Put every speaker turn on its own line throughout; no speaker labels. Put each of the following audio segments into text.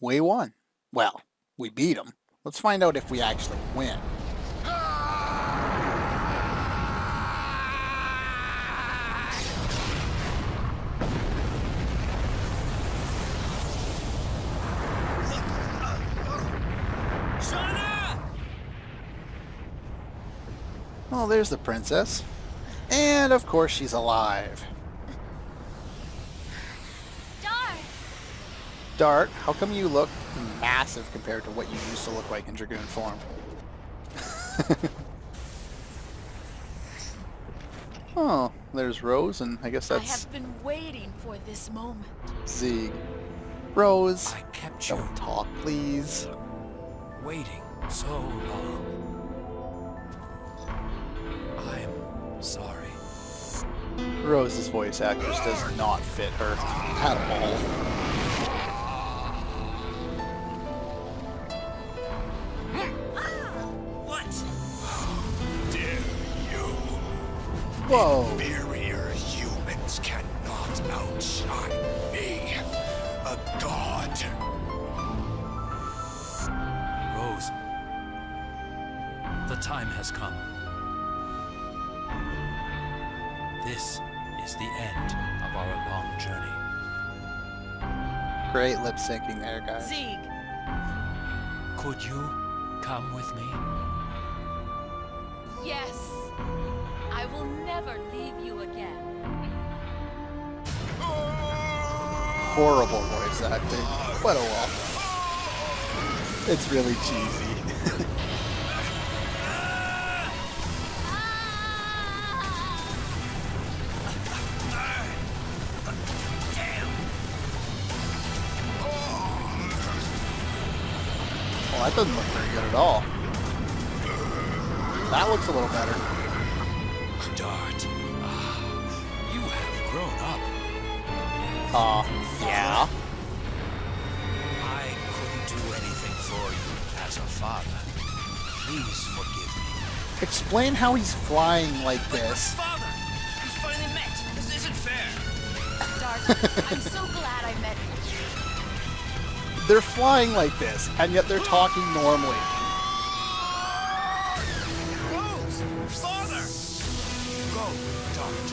We won. Well, we beat them. Let's find out if we actually win. Oh, there's the princess. And of course she's alive.
Dart!
Dart, how come you look massive compared to what you used to look like in Dragoon form? Oh, there's Rose, and I guess
I
that's
have been waiting for this moment.
Zeke. Rose,
I kept you
don't talk, please.
waiting so long. I'm sorry.
Rose's voice actress does not fit her at all.
What? Dare you?
Whoa.
Inferior humans cannot outshine me, a god. Rose, the time has come. This is the end of our long journey.
Great lip syncing there, guys.
Zeke,
Could you come with me?
yes. I will never leave you again.
Horrible voice acting. But oh well. It's really cheesy. Well, that doesn't look very good at all. That looks a little better.
Dart, you have grown up.
Yeah.
I couldn't do anything for you as a father. Please forgive me.
Explain how he's flying like this.
Father, we finally met. This isn't fair.
Dart, I'm so glad I met you.
They're flying like this, and yet they're talking normally.
Rose, father, go, Dart.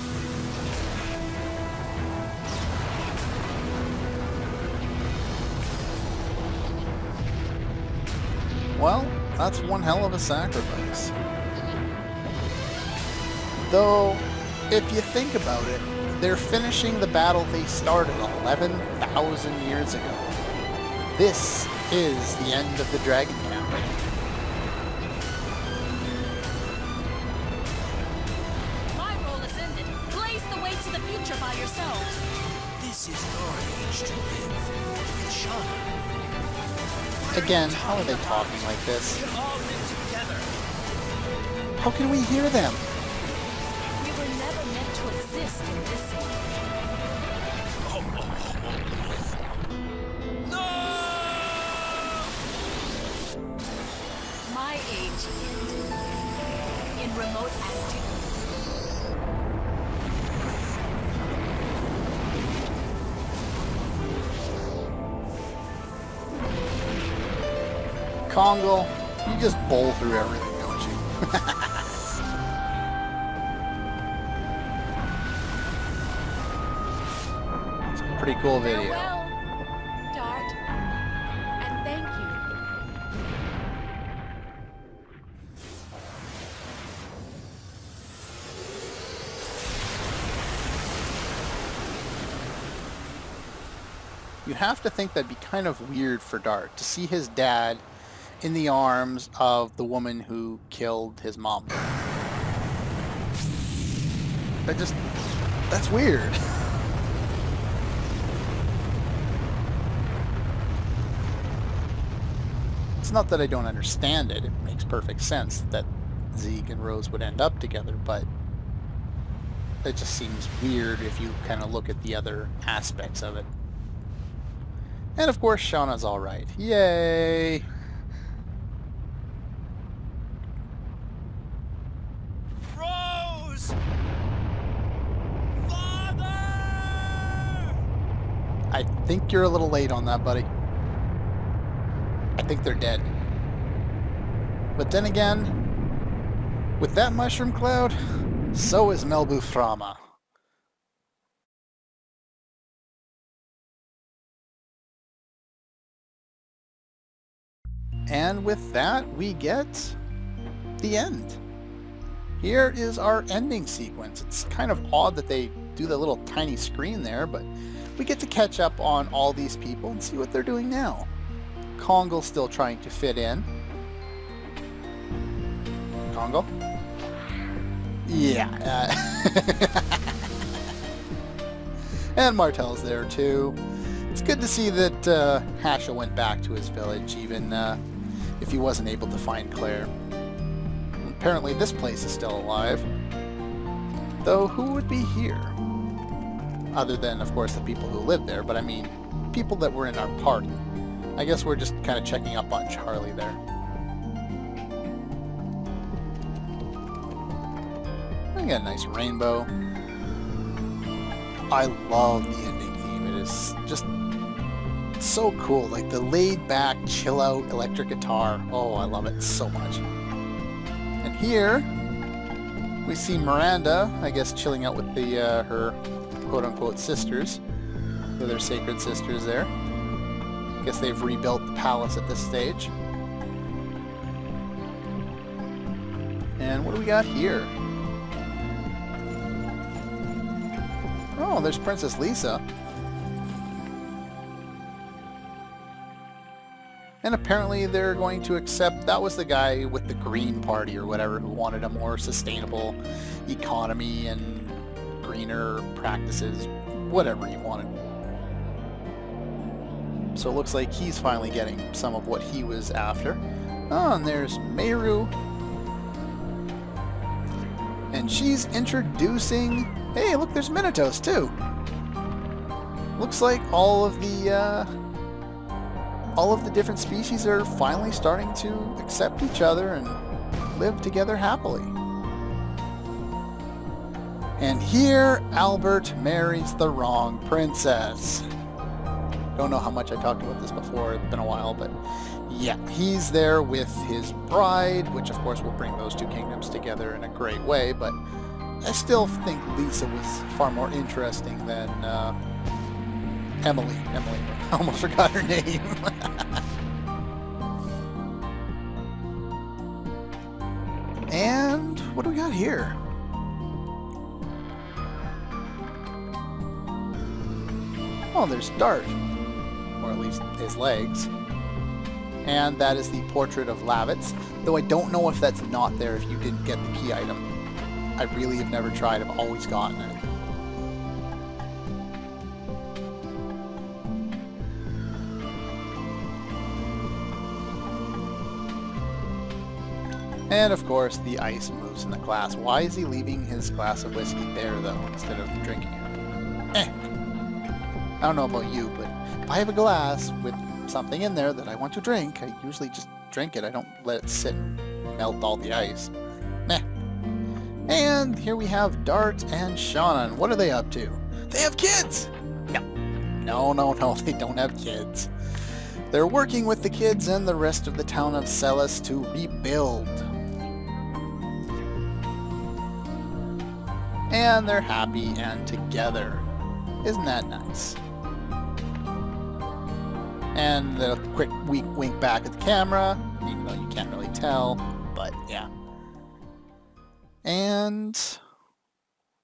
Well, that's one hell of a sacrifice. Though, if you think about it, they're finishing the battle they started 11,000 years ago. This is the end of the Dragon campaign.
My role is ended. Blaze the way to the future by yourselves.
This is your age to live. With Shauna.
Again, how are they talking like this?
We all live together.
How can we hear them?
We were never meant to exist in this age.
No!
My age ended in remote antiquity.
Kongo, you just bowl through everything, don't you? It's a pretty cool video.
Farewell, Dart, and thank you.
You have to think that'd be kind of weird for Dart to see his dad in the arms of the woman who killed his mom. That's weird. It's not that I don't understand it. It makes perfect sense that Zeke and Rose would end up together, but it just seems weird if you kind of look at the other aspects of it. And of course, Shauna's alright. Yay!
Rose! Father!
I think you're a little late on that, buddy. I think they're dead. But then again, with that mushroom cloud, so is Melbu Frama. And with that, we get the end. Here is our ending sequence. It's kind of odd that they do the little tiny screen there, but we get to catch up on all these people and see what they're doing now. Kongol's still trying to fit in. Kongol? Yeah. And Martel's there too. It's good to see that Hasha went back to his village, even if he wasn't able to find Claire. Apparently this place is still alive. Though who would be here? Other than, of course, the people who live there, but I mean, people that were in our party. I guess we're just kind of checking up on Charlie there. I got a nice rainbow. I love the ending theme. It is just so cool. Like the laid-back, chill-out electric guitar. Oh, I love it so much. And here, we see Miranda, I guess, chilling out with the her quote-unquote sisters. They're their sacred sisters there. I guess they've rebuilt the palace at this stage. And what do we got here? Oh, there's Princess Lisa. And apparently they're going to accept, that was the guy with the Green Party or whatever who wanted a more sustainable economy and greener practices, whatever he wanted. So it looks like he's finally getting some of what he was after. Oh, and there's Meru. And she's introducing... Hey, look, there's Minotaurs too. Looks like all of the different species are finally starting to accept each other and live together happily. And here, Albert marries the wrong princess. Don't know how much I talked about this before, it's been a while, but yeah, he's there with his bride, which of course will bring those two kingdoms together in a great way, but I still think Lisa was far more interesting than Emily. I almost forgot her name. And what do we got here? Oh, there's Dart. Or at least his legs. And that is the portrait of Lavitz. Though I don't know if that's not there if you didn't get the key item. I really have never tried. I've always gotten it. And of course, the ice moves in the glass. Why is he leaving his glass of whiskey there, though, instead of drinking it? I don't know about you, but if I have a glass with something in there that I want to drink, I usually just drink it. I don't let it sit and melt all the ice. Meh. And here we have Dart and Shannon. What are they up to? They have kids! No, they don't have kids. They're working with the kids and the rest of the town of Celis to rebuild. And they're happy and together. Isn't that nice? And a quick wink back at the camera, even though you can't really tell, but yeah. And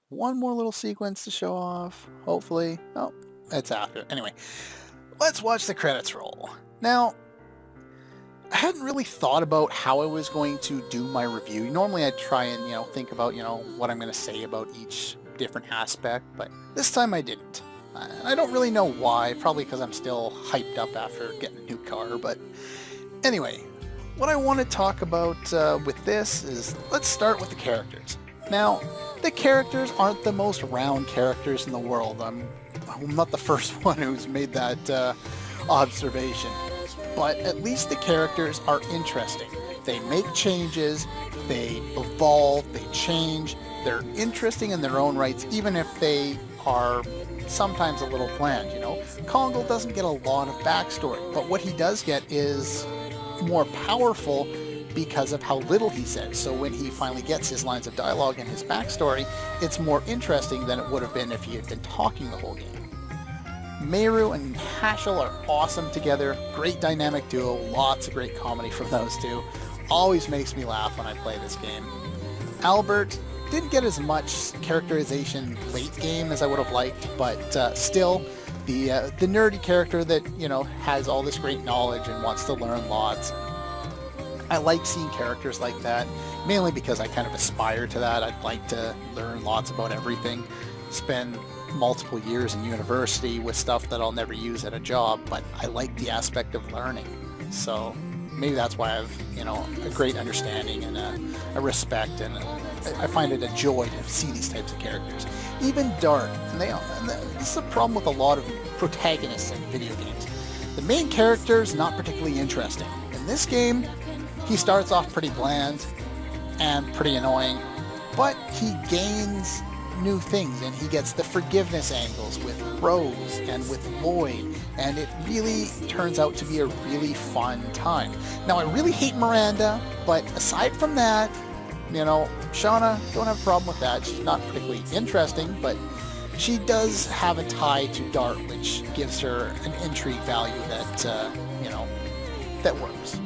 one more little sequence to show off, hopefully. Oh, it's after. Anyway, let's watch the credits roll. Now, I hadn't really thought about how I was going to do my review. Normally I'd try and, think about, what I'm going to say about each different aspect, but this time I didn't. I don't really know why, probably because I'm still hyped up after getting a new car, but anyway, what I want to talk about with this is, let's start with the characters. Now, the characters aren't the most round characters in the world. I'm not the first one who's made that observation. But at least the characters are interesting. They make changes, they evolve, they change. They're interesting in their own rights, even if they are sometimes a little bland, Kongol doesn't get a lot of backstory, but what he does get is more powerful because of how little he says. So when he finally gets his lines of dialogue and his backstory, it's more interesting than it would have been if he had been talking the whole game. Meru and Hashel are awesome together, great dynamic duo, lots of great comedy from those two. Always makes me laugh when I play this game. Albert didn't get as much characterization late game as I would have liked, but still, the nerdy character that, you know, has all this great knowledge and wants to learn lots. I like seeing characters like that, mainly because I kind of aspire to that. I'd like to learn lots about everything, spend multiple years in university with stuff that I'll never use at a job, but I like the aspect of learning. So maybe that's why I've, you know, a great understanding and a respect, and I find it a joy to see these types of characters. Even Dart, and this is a problem with a lot of protagonists in video games. The main character is not particularly interesting. In this game, he starts off pretty bland and pretty annoying, but he gains new things, and he gets the forgiveness angles with Rose and with Lloyd, and it really turns out to be a really fun time. Now, I really hate Miranda, but aside from that, you know, Shauna, don't have a problem with that. She's not particularly interesting, but she does have a tie to Dart, which gives her an intrigue value that, you know, that works.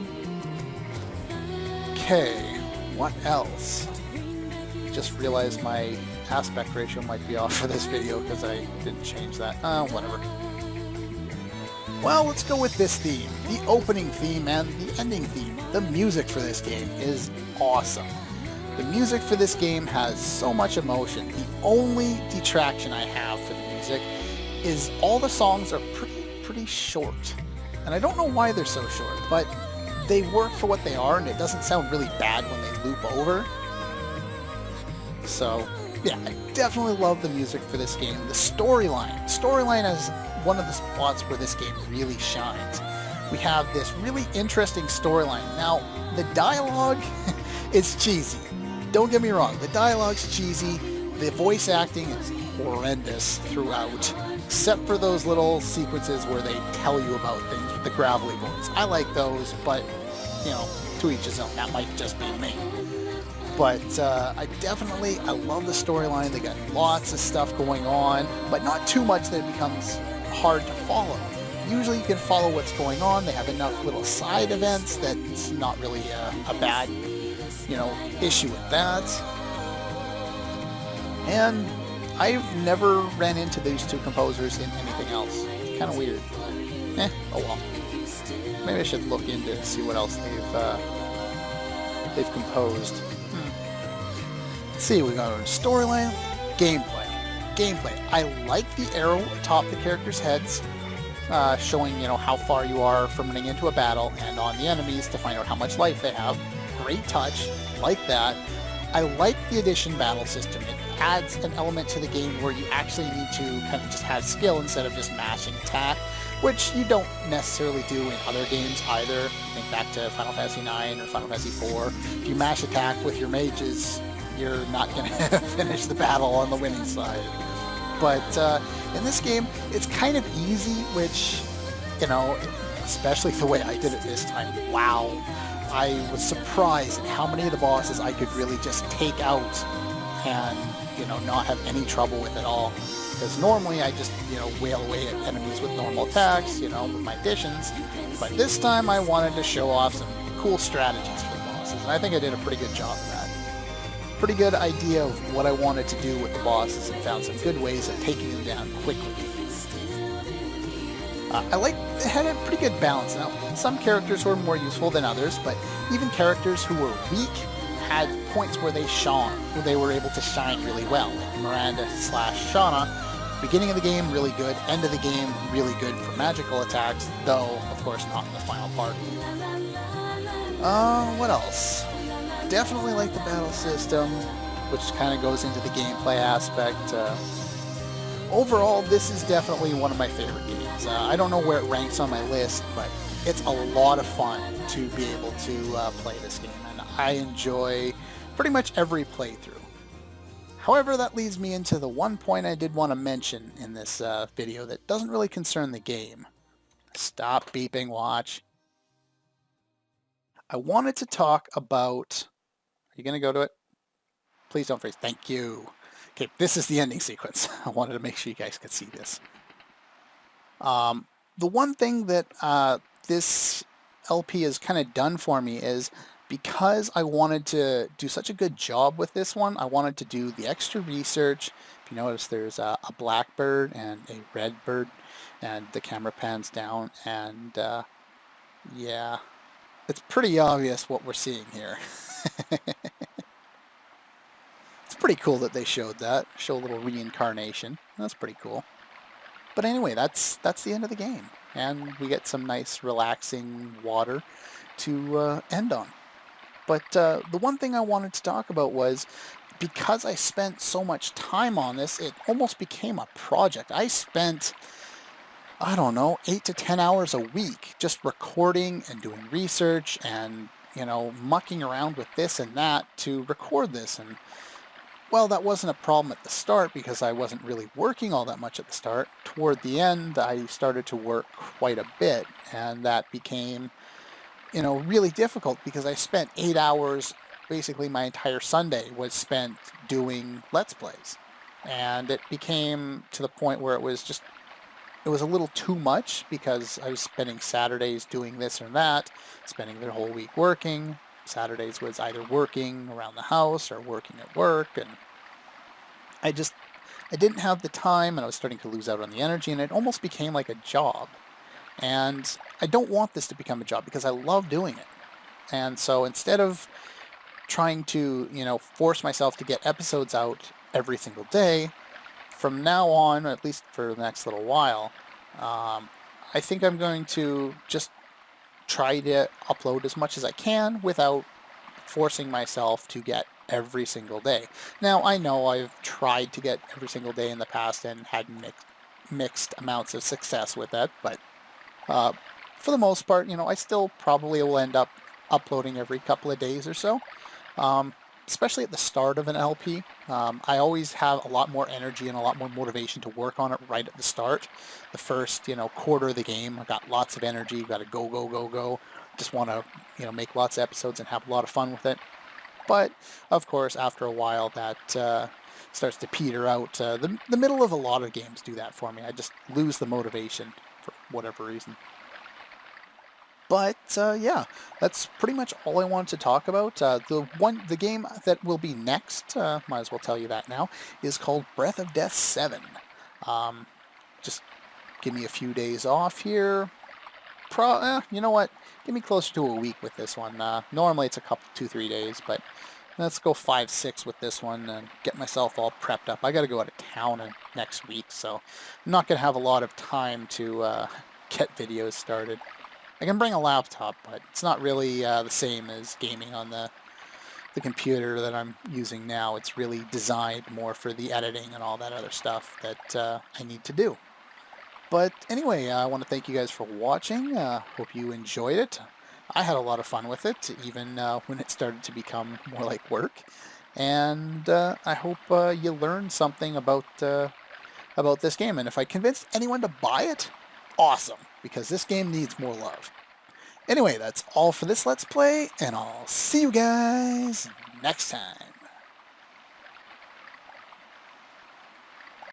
Okay, what else? Just realized my aspect ratio might be off for this video because I didn't change that. Whatever. Well, let's go with this theme. The opening theme and the ending theme. The music for this game is awesome. The music for this game has so much emotion. The only detraction I have for the music is all the songs are pretty short. And I don't know why they're so short, but they work for what they are, and it doesn't sound really bad when they loop over. So, yeah, I definitely love the music for this game. The storyline. Storyline is one of the spots where this game really shines. We have this really interesting storyline. Now, the dialogue is cheesy. Don't get me wrong, the dialogue's cheesy. The voice acting is horrendous throughout, except for those little sequences where they tell you about things with the gravelly voice. I like those, but, you know, to each his own. That might just be me. But I love the storyline. They got lots of stuff going on, but not too much that it becomes hard to follow. Usually you can follow what's going on. They have enough little side events that it's not really a bad, you know, issue with that. And I've never ran into these two composers in anything else. It's kind of weird. Oh well. Maybe I should look into see what else they've composed. Let's see, we got our storyline, gameplay. I like the arrow atop the characters' heads, showing, you know, how far you are from running into a battle, and on the enemies to find out how much life they have. Great touch, like that. I like the addition battle system. It adds an element to the game where you actually need to kind of just have skill instead of just mashing attack, which you don't necessarily do in other games either. Think back to Final Fantasy IX or Final Fantasy IV. If you mash attack with your mages, you're not going to finish the battle on the winning side. But in this game, it's kind of easy, which, you know, especially the way I did it this time. Wow. I was surprised at how many of the bosses I could really just take out and, you know, not have any trouble with at all. Because normally I just, you know, wail away at enemies with normal attacks, you know, with my additions. But this time I wanted to show off some cool strategies for the bosses, and I think I did a pretty good job of that. Pretty good idea of what I wanted to do with the bosses, and found some good ways of taking them down quickly. It had a pretty good balance. Now, some characters were more useful than others, but even characters who were weak had points where they shone, where they were able to shine really well. Like Miranda/Shauna, beginning of the game, really good. End of the game, really good for magical attacks, though, of course, not in the final part. What else? Definitely like the battle system, which kind of goes into the gameplay aspect. Overall, this is definitely one of my favorite games. I don't know where it ranks on my list, but it's a lot of fun to be able to play this game, and I enjoy pretty much every playthrough. However, that leads me into the one point I did want to mention in this video that doesn't really concern the game. Stop beeping, watch. I wanted to talk about... Are you going to go to it? Please don't freeze. Thank you. Okay, this is the ending sequence. I wanted to make sure you guys could see this. The one thing that this LP has kind of done for me is, because I wanted to do such a good job with this one, I wanted to do the extra research. If you notice, there's a black bird and a red bird, and the camera pans down, and yeah, it's pretty obvious what we're seeing here. It's pretty cool that they showed that. Show a little reincarnation. That's pretty cool. But anyway, that's the end of the game, and we get some nice relaxing water to end on. But the one thing I wanted to talk about was, because I spent so much time on this, it almost became a project. I spent, I don't know, 8 to 10 hours a week just recording and doing research and, mucking around with this and that to record this. And well, that wasn't a problem at the start because I wasn't really working all that much at the start. Toward the end, I started to work quite a bit, and that became, really difficult because I spent 8 hours, basically my entire Sunday was spent doing Let's Plays. And it became to the point where it was a little too much because I was spending Saturdays doing this or that, spending the whole week working. Saturdays was either working around the house or working at work, and I didn't have the time, and I was starting to lose out on the energy, and it almost became like a job. And I don't want this to become a job because I love doing it. And so instead of trying to, force myself to get episodes out every single day, from now on, or at least for the next little while, I think I'm going to just try to upload as much as I can without forcing myself to get every single day. Now, I know I've tried to get every single day in the past and had mixed amounts of success with that, but for the most part, I still probably will end up uploading every couple of days or so. Especially at the start of an LP, I always have a lot more energy and a lot more motivation to work on it right at the start. The first, quarter of the game, I got lots of energy, got to go, go, go, go. Just want to, make lots of episodes and have a lot of fun with it. But, of course, after a while, that starts to peter out. The middle of a lot of games do that for me. I just lose the motivation for whatever reason. But yeah, that's pretty much all I wanted to talk about. The game that will be next, might as well tell you that now, is called Breath of Death 7. Just give me a few days off here. You know what? Give me closer to a week with this one. Normally it's a couple, 2-3 days, but let's go 5-6 with this one and get myself all prepped up. I got to go out of town next week, so I'm not going to have a lot of time to get videos started. I can bring a laptop, but it's not really the same as gaming on the computer that I'm using now. It's really designed more for the editing and all that other stuff that I need to do. But anyway, I want to thank you guys for watching. Hope you enjoyed it. I had a lot of fun with it, even when it started to become more like work. And I hope you learned something about this game. And if I convinced anyone to buy it, awesome, because this game needs more love. Anyway, that's all for this Let's Play, and I'll see you guys next time.